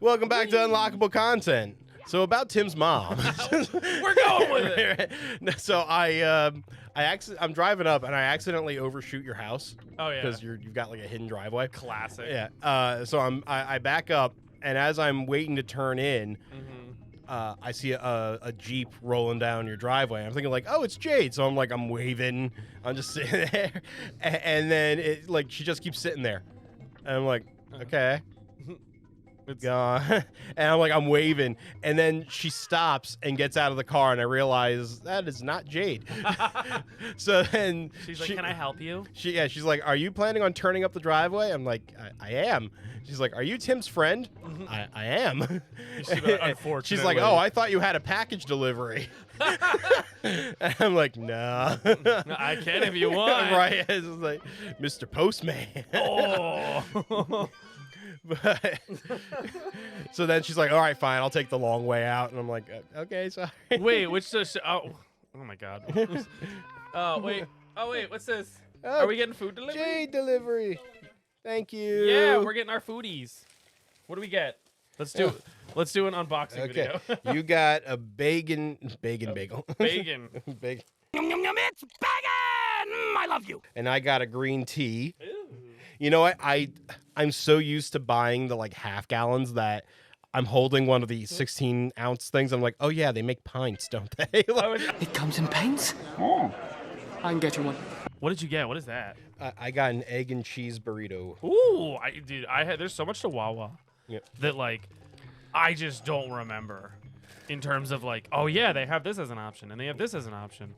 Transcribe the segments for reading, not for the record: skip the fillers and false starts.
Welcome back to Unlockable Content. So about Tim's mom. We're going with it. So I'm driving up and I accidentally overshoot your house. Oh yeah. Because you've got like a hidden driveway. Classic. Yeah. So I back up, and as I'm waiting to turn in, I see a Jeep rolling down your driveway. I'm thinking like, oh, it's Jade. So I'm waving. I'm just sitting there, and then she just keeps sitting there, and I'm like, okay. It's gone. And I'm waving, and then she stops and gets out of the car, and I realize that is not Jade. So then she's like, "Can I help you?" She's like, "Are you planning on turning up the driveway?" I'm like, I am. She's like, "Are you Tim's friend?" I am. Unfortunately. She's like, "Oh, I thought you had a package delivery." And I'm like, "No. I can if you want." Right? It's like, Mr. Postman. Oh. But so then she's like, all right, fine, I'll take the long way out. And I'm like, okay, sorry. Wait, which does? Oh my God. Oh wait, what's this? Are we getting food delivery? Jade delivery. Thank you. Yeah, we're getting our foodies. What do we get? Let's do an unboxing video. You got a bacon bagel. Bacon. Bacon. Yum, yum, yum, it's bacon! I love you. And I got a green tea. Ew. You know what? I'm so used to buying the half gallons that I'm holding one of the 16-ounce things. I'm like, oh yeah, they make pints, don't they? It comes in pints? Oh. I can get you one. What did you get? What is that? I got an egg and cheese burrito. Ooh, there's so much to Wawa that I just don't remember in terms of oh yeah, they have this as an option and they have this as an option.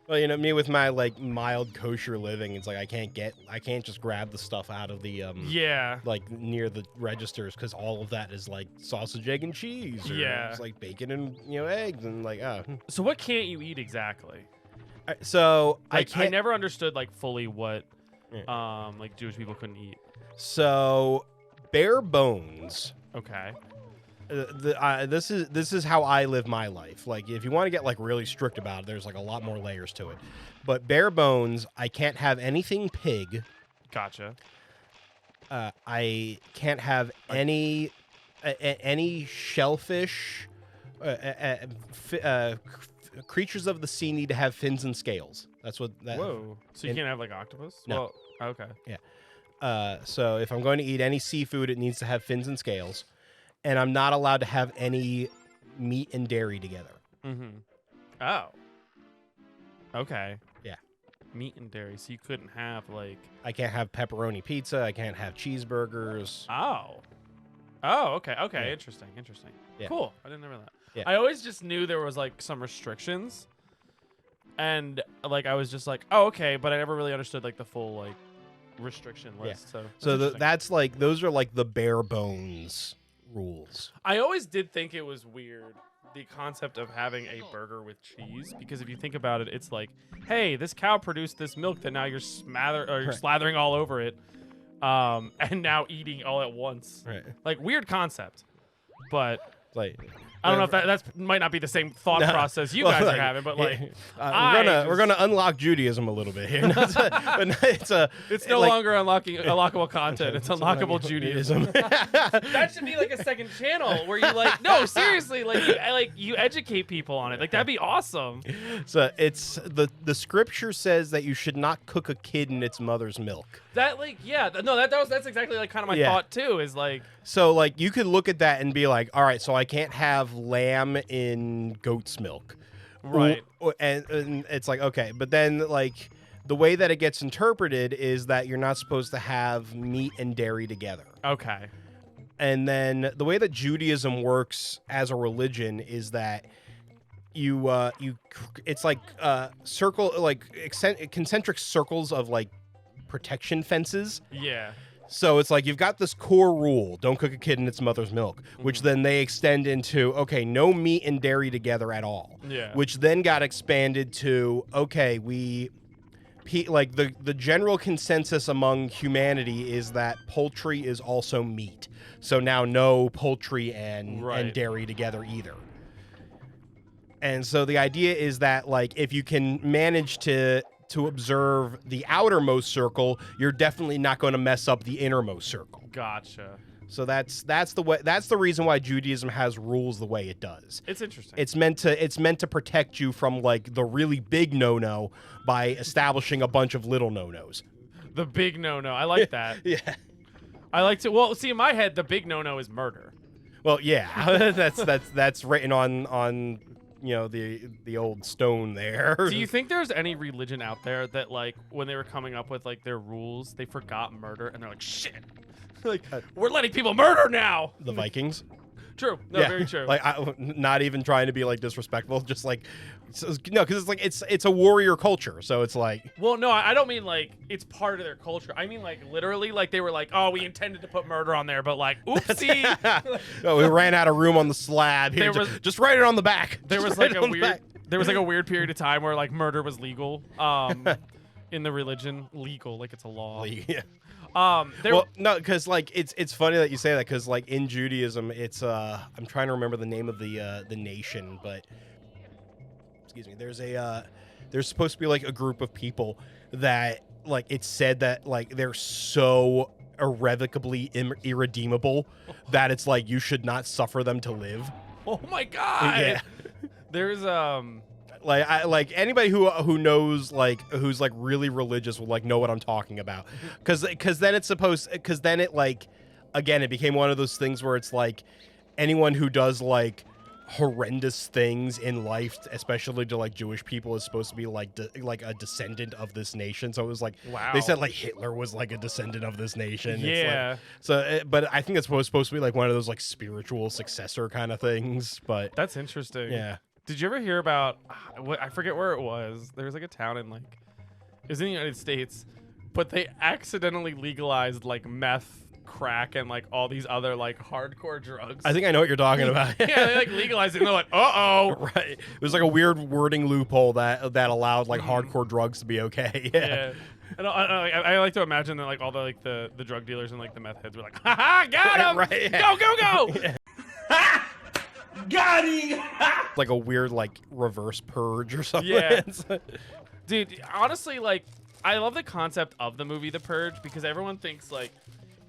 Well, me with my mild kosher living, it's I can't just grab the stuff out of the near the registers, because all of that is sausage, egg, and cheese. Or it's bacon and eggs and So what can't you eat exactly? So I never understood fully what Jewish people couldn't eat. So bare bones. Okay. This is how I live my life. If you want to get really strict about it, there's a lot more layers to it. But bare bones, I can't have anything pig. Gotcha. I can't have any shellfish. Creatures of the sea need to have fins and scales. That's what that. Whoa. So you can't have octopus? No. Well, okay. Yeah. So if I'm going to eat any seafood, it needs to have fins and scales. And I'm not allowed to have any meat and dairy together. Mm-hmm. Oh. Okay. Yeah. Meat and dairy. So you couldn't have I can't have pepperoni pizza. I can't have cheeseburgers. Oh. Oh, okay. Okay. Yeah. Interesting. Yeah. Cool. I didn't know that. Yeah. I always just knew there was some restrictions. And I was just oh, okay. But I never really understood the full restriction list. Yeah. So that's those are the bare bones rules. I always did think it was weird, the concept of having a burger with cheese, because if you think about it, it's hey, this cow produced this milk that now you're slathering all over it, and now eating all at once. Right. Weird concept, but I don't know if that might not be the same thought process you guys are having, but we're gonna unlock Judaism a little bit here. It's no longer unlockable content. It's unlockable Judaism. That should be a second channel where you no, seriously, you educate people on it. That'd be awesome. So it's the scripture says that you should not cook a kid in its mother's milk. That's exactly kind of my thought too. Is so you could look at that and be all right, so I can't have lamb in goat's milk, right? And it's okay, but then the way that it gets interpreted is that you're not supposed to have meat and dairy together. Okay. And then the way that Judaism works as a religion is that it's concentric circles of protection fences. Yeah. So it's you've got this core rule, don't cook a kid in its mother's milk, which then they extend into, okay, no meat and dairy together at all. Yeah. Which then got expanded to, okay, the general consensus among humanity is that poultry is also meat. So now no poultry and dairy together either. And so the idea is that if you can manage to observe the outermost circle, you're definitely not going to mess up the innermost circle. Gotcha. So that's the way. That's the reason why Judaism has rules the way it does. It's interesting. It's meant to protect you from like the really big no-no by establishing a bunch of little no-nos. The big no-no. I like that. Yeah. I like to. Well, see, in my head, the big no-no is murder. Well, yeah. that's written on the old stone there. Do you think there's any religion out there that like when they were coming up with like their rules, they forgot murder and they're like, shit, like we're letting people murder now? The Vikings? True. No, Yeah. very true. Like, not even trying to be like disrespectful, just like no, because it's like it's a warrior culture, so it's like. Well, no, I don't mean like it's part of their culture. I mean like literally, like they were like, oh, we intended to put murder on there, but like, oopsie. No, we ran out of room on the slab. Here, just write it on the back. There was like a weird. There was like a weird period of time where like murder was legal. In the religion, legal, like it's a law. Yeah. Well, no, because like it's funny that you say that, because like in Judaism, it's I'm trying to remember the name of the nation, but excuse me, there's supposed to be like a group of people that like it's said that like they're so irrevocably irredeemable that it's like you should not suffer them to live. Oh my god. Yeah. There's like anybody who knows like who's like really religious will like know what I'm talking about, because then it like again it became one of those things where it's like anyone who does like horrendous things in life, especially to like Jewish people, is supposed to be like like a descendant of this nation. So it was like, wow. They said like Hitler was like a descendant of this nation. Yeah. It's like, but I think it's supposed to be like one of those like spiritual successor kind of things. But that's interesting. Yeah. Did you ever hear about I forget where it was. There was like a town in like it was in the United States, but they accidentally legalized like meth, crack, and like all these other like hardcore drugs. I think I know what you're talking about. Yeah, they like legalized it and they're like, uh-oh. Right. It was like a weird wording loophole that allowed like hardcore drugs to be okay. Yeah. And I like to imagine that like all the like the drug dealers and like the meth heads were like, ha got him. Right, yeah. Go. Yeah. Got him! Like a weird like reverse purge or something. Yeah. Dude, honestly, like I love the concept of the movie The Purge, because everyone thinks like,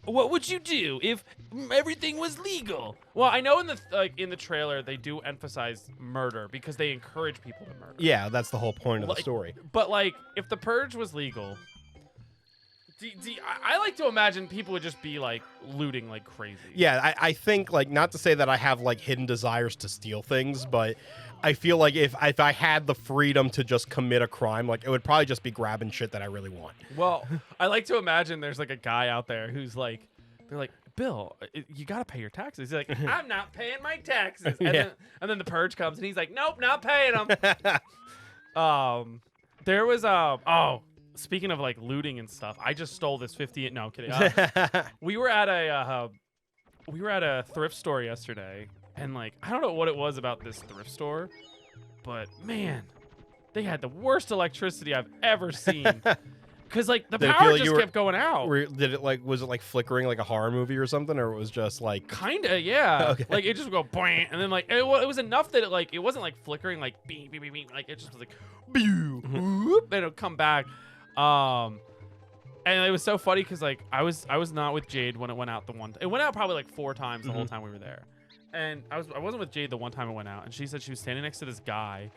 what would you do if everything was legal? Well, I know in the trailer they do emphasize murder because they encourage people to murder. Yeah, that's the whole point of the story. But like, if The Purge was legal, I like to imagine people would just be like looting like crazy. Yeah, I think like, not to say that I have like hidden desires to steal things, but I feel like if I had the freedom to just commit a crime, like it would probably just be grabbing shit that I really want. Well, I like to imagine there's like a guy out there who's like, they're like, Bill, you gotta pay your taxes. He's like, I'm not paying my taxes. And, then the Purge comes and he's like, nope, not paying them. There was speaking of like looting and stuff, I just stole this 50. No, I'm kidding. We were at a thrift store yesterday, and like I don't know what it was about this thrift store, but man, they had the worst electricity I've ever seen. Cause like the power just kept going out. Was it like flickering like a horror movie or something, or it was just like kinda, yeah. Okay. Like it just would go boing, and then like it was enough that it wasn't like flickering like beep beep beep beep, like it just was like whoop, and it'll come back. And it was so funny because like I was not with Jade when it went out the one. It went out probably like 4 times the whole time we were there, and I wasn't with Jade the one time it went out, and she said she was standing next to this guy.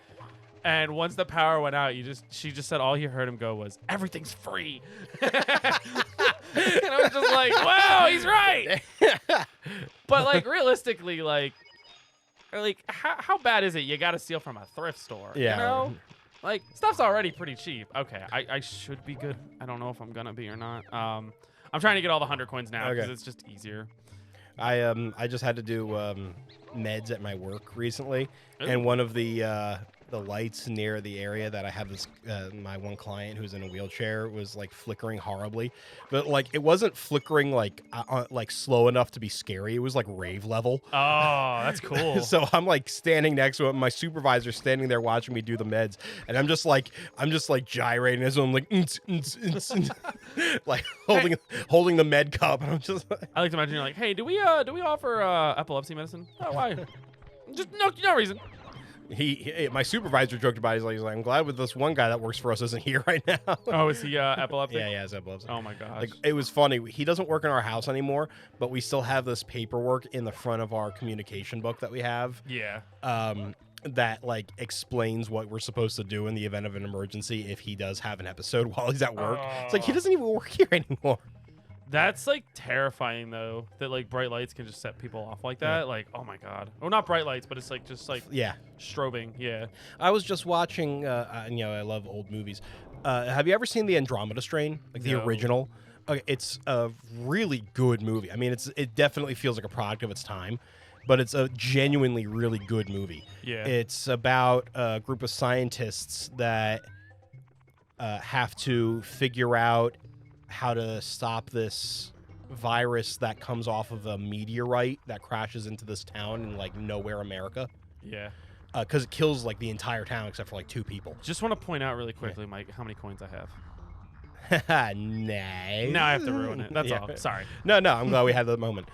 And once the power went out, she just said all you heard him go was, everything's free. And I was just like, wow, he's right. But like realistically, like how bad is it? You got to steal from a thrift store. Yeah. You know? Like stuff's already pretty cheap. Okay, I should be good. I don't know if I'm gonna be or not. I'm trying to get all the 100 coins now because it's just easier. I just had to do meds at my work recently, and one of the lights near the area that I have this my one client who's in a wheelchair was like flickering horribly, but like it wasn't flickering like slow enough to be scary. It was like rave level. Oh, that's cool. So I'm like standing next to him. My supervisor's standing there watching me do the meds, and I'm just like gyrating as I'm like like holding the med cup, and I'm just like, I like to imagine you're like, hey, do we offer epilepsy medicine? Oh, why? Just no reason. My supervisor joked about it. He's like, I'm glad with this one guy that works for us isn't here right now. Oh, is he epileptic? Yeah, he has epilepsy. Oh my gosh. Like, it was funny. He doesn't work in our house anymore, but we still have this paperwork in the front of our communication book that we have. Yeah. That like explains what we're supposed to do in the event of an emergency if he does have an episode while he's at work. It's like he doesn't even work here anymore. That's like terrifying though, that like bright lights can just set people off like that. Like, oh my god. Oh, not bright lights, but it's like just like strobing. Yeah. I was just watching. I love old movies. Have you ever seen the Andromeda Strain, like the original? Okay, it's a really good movie. I mean, it definitely feels like a product of its time, but it's a genuinely really good movie. Yeah. It's about a group of scientists that have to figure out how to stop this virus that comes off of a meteorite that crashes into this town in like nowhere America. Yeah. Because it kills like the entire town except for like 2 people. Just want to point out really quickly, Mike, how many coins I have. Nice. Now I have to ruin it. That's all. Sorry. No, I'm glad we had that moment.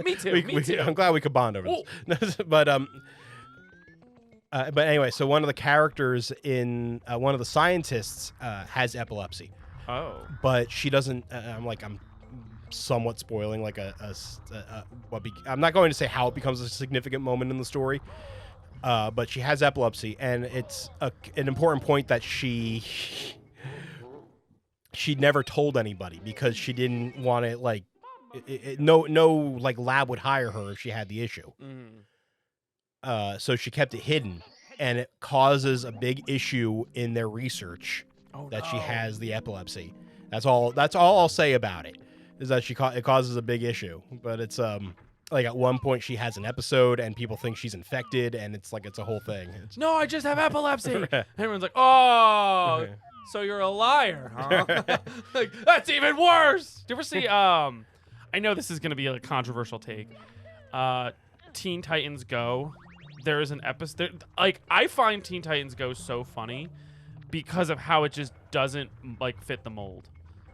Me too. Me too. I'm glad we could bond over this. But anyway, so one of the characters in one of the scientists has epilepsy. Oh. But she doesn't. I'm somewhat spoiling like I'm not going to say how it becomes a significant moment in the story. But she has epilepsy, and it's an important point that she never told anybody because she didn't want it like no like lab would hire her if she had the issue. So she kept it hidden, and it causes a big issue in their research that she has the epilepsy. That's all I'll say about it, is that it causes a big issue. But it's like at one point she has an episode and people think she's infected, and it's like it's a whole thing. No, I just have epilepsy. Everyone's like, oh, so you're a liar, huh? Like, that's even worse. Do you ever see I know this is gonna be a controversial take. Teen Titans Go. There is an episode like I find Teen Titans Go so funny because of how it just doesn't like fit the mold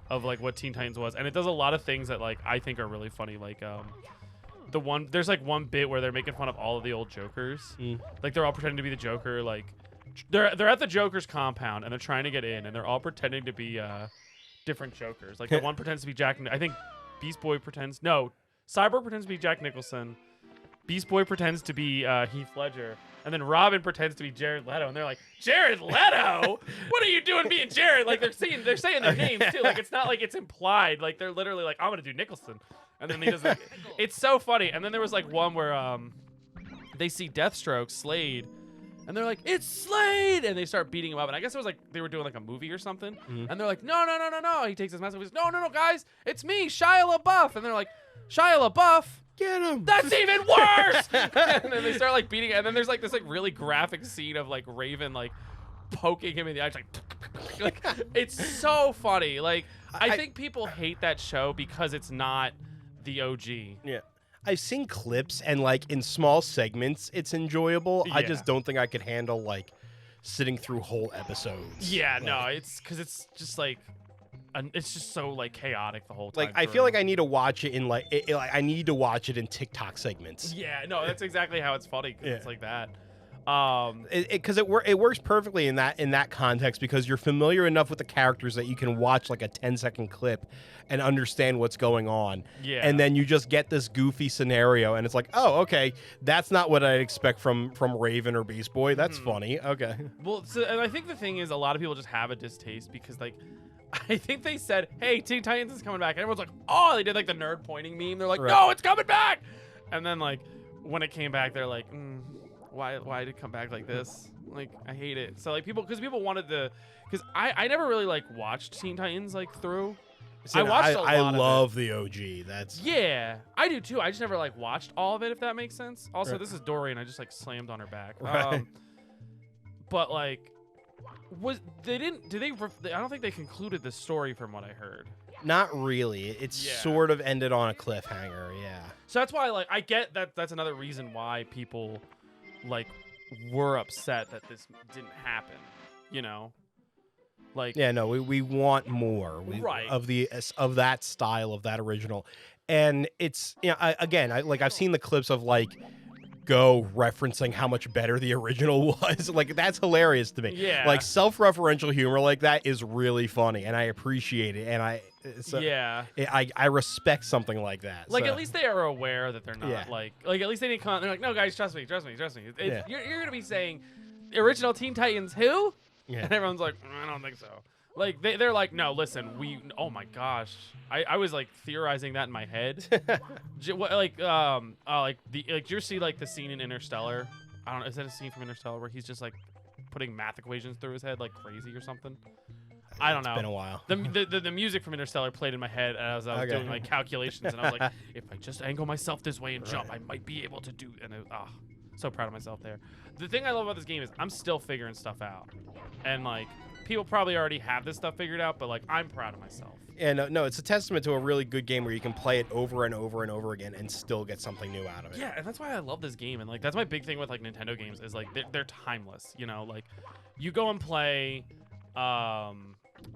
of like what Teen Titans was, and it does a lot of things that like I think are really funny. Like there's like one bit where they're making fun of all of the old Jokers. Like they're all pretending to be the Joker. Like they're at the Joker's compound and they're trying to get in, and they're all pretending to be different Jokers. Like the one pretends to be I think Cyborg pretends to be Jack Nicholson. Beast Boy pretends to be Heath Ledger, and then Robin pretends to be Jared Leto, and they're like, Jared Leto? What are you doing being Jared? Like they're saying their names too. Like it's not like it's implied. Like they're literally like, I'm gonna do Nicholson, and then he does it. It's so funny. And then there was like one where they see Deathstroke, Slade, and they're like, it's Slade, and they start beating him up. And I guess it was like they were doing like a movie or something, and they're like, no. He takes his mask off. He goes, no, guys, it's me, Shia LaBeouf, and they're like, Shia LaBeouf. Get him! That's even worse! And then they start like beating, and then there's like this like really graphic scene of like Raven like poking him in the eye, like it's so funny. Like I think people hate that show because it's not the OG. Yeah. I've seen clips, and like in small segments, it's enjoyable. Yeah. I just don't think I could handle like sitting through whole episodes. Yeah, no, it's because it's just like. It's just so like chaotic the whole time. Like I feel like I need to watch it in like I need to watch it in TikTok segments. Yeah, no, that's exactly how it's funny. Cause it's like that. Because it works perfectly in that context, because you're familiar enough with the characters that you can watch like a 10-second clip and understand what's going on. Yeah. And then you just get this goofy scenario, and it's like, oh, okay, that's not what I'd expect from Raven or Beast Boy. That's funny. Okay. Well, and I think the thing is, a lot of people just have a distaste because like. I think they said, hey, Teen Titans is coming back. And everyone's like, oh, they did like the nerd pointing meme. They're like, no, it's coming back. And then like when it came back, they're like, why did it come back like this? Like, I hate it. So like because people wanted because I never really like watched Teen Titans like through. I watched a lot I love the OG. Yeah, I do too. I just never like watched all of it, if that makes sense. Also, this is Dory, and I just like slammed on her back. Right. But like. I don't think they concluded the story from what I heard. Not really. It's sort of ended on a cliffhanger, yeah. So that's why like I get that that's another reason why people like were upset that this didn't happen, you know? Like yeah, no, we want more of that style, of that original. And it's I've seen the clips of like go referencing how much better the original was. Like, that's hilarious to me. Yeah. Like, self-referential humor like that is really funny, and I appreciate it. And I respect something like that. Like, so. at least they are aware that they're not Yeah. like at least they didn't come. They're like, no, guys, trust me. Yeah. You're gonna be saying, the original Teen Titans who? Yeah. And everyone's like, I don't think so. Like they're like, no, listen, oh my gosh, I was like theorizing that in my head. Like did you see like the scene in Interstellar? I don't know, is that a scene from Interstellar where he's just like putting math equations through his head like crazy or something? I don't know. It's been a while. The music from Interstellar played in my head as I was doing like calculations, and I was like, if I just angle myself this way and jump, I might be able to do. And so proud of myself there. The thing I love about this game is I'm still figuring stuff out, and like people probably already have this stuff figured out, but like I'm proud of myself. And no, it's a testament to a really good game where you can play it over and over and over again and still get something new out of it. Yeah, and that's why I love this game, and like that's my big thing with like Nintendo games is like they're timeless. You know, like you go and play.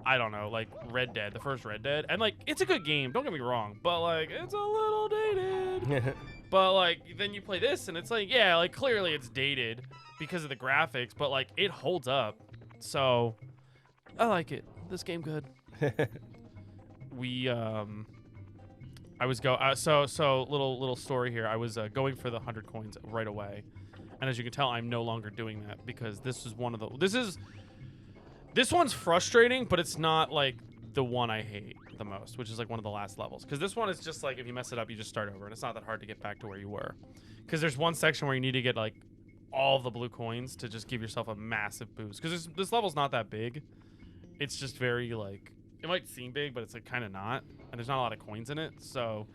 I don't know, like Red Dead, the first Red Dead, and like it's a good game, don't get me wrong, but like it's a little dated. But like then you play this and it's like, yeah, like clearly it's dated because of the graphics, but like it holds up. So I like it. This game good. I was little story here. I was going for the 100 coins right away, and as you can tell, I'm no longer doing that because this is this one's frustrating, but it's not like the one I hate the most, which is like one of the last levels. Because this one is just like if you mess it up, you just start over, and it's not that hard to get back to where you were. Because there's one section where you need to get like all the blue coins to just give yourself a massive boost. Because this level's not that big. It's just very like, it might seem big, but it's like kind of not. And there's not a lot of coins in it. So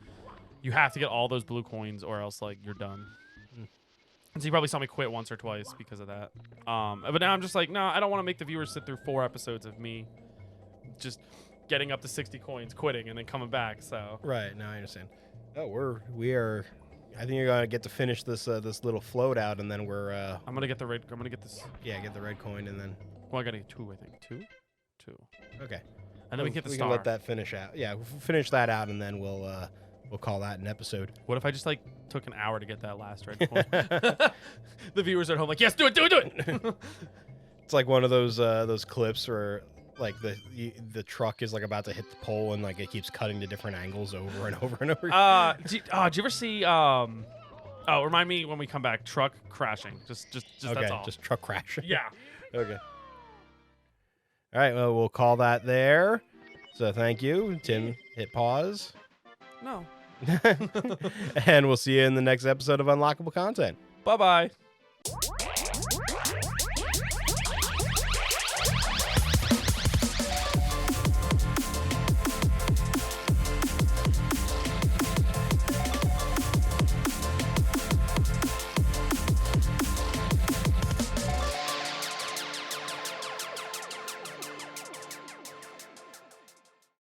you have to get all those blue coins or else like you're done. And so you probably saw me quit once or twice because of that. But now I'm just like, no, I don't want to make the viewers sit through 4 episodes of me just getting up to 60 coins, quitting, and then coming back. So Right, now I understand. Oh, we are. I think you're gonna get to finish this this little float out, and then we're. I'm gonna get the red. I'm gonna get this. Yeah, get the red coin, and then. Well, I gotta get 2, I think. 2. Okay. And then we get the we star. can let that finish out. Yeah, we'll finish that out, and then we'll call that an episode. What if I just like took an hour to get that last red coin? The viewers at home like, yes, do it. It's like one of those clips where like the truck is like about to hit the pole and like it keeps cutting to different angles over and over and over. Did you ever see remind me when we come back, truck crashing. Just okay, that's all. just truck crashing. Yeah. Okay. All right, well, we'll call that there. So thank you, Tim. Hit pause. No. And we'll see you in the next episode of Unlockable Content. Bye-bye.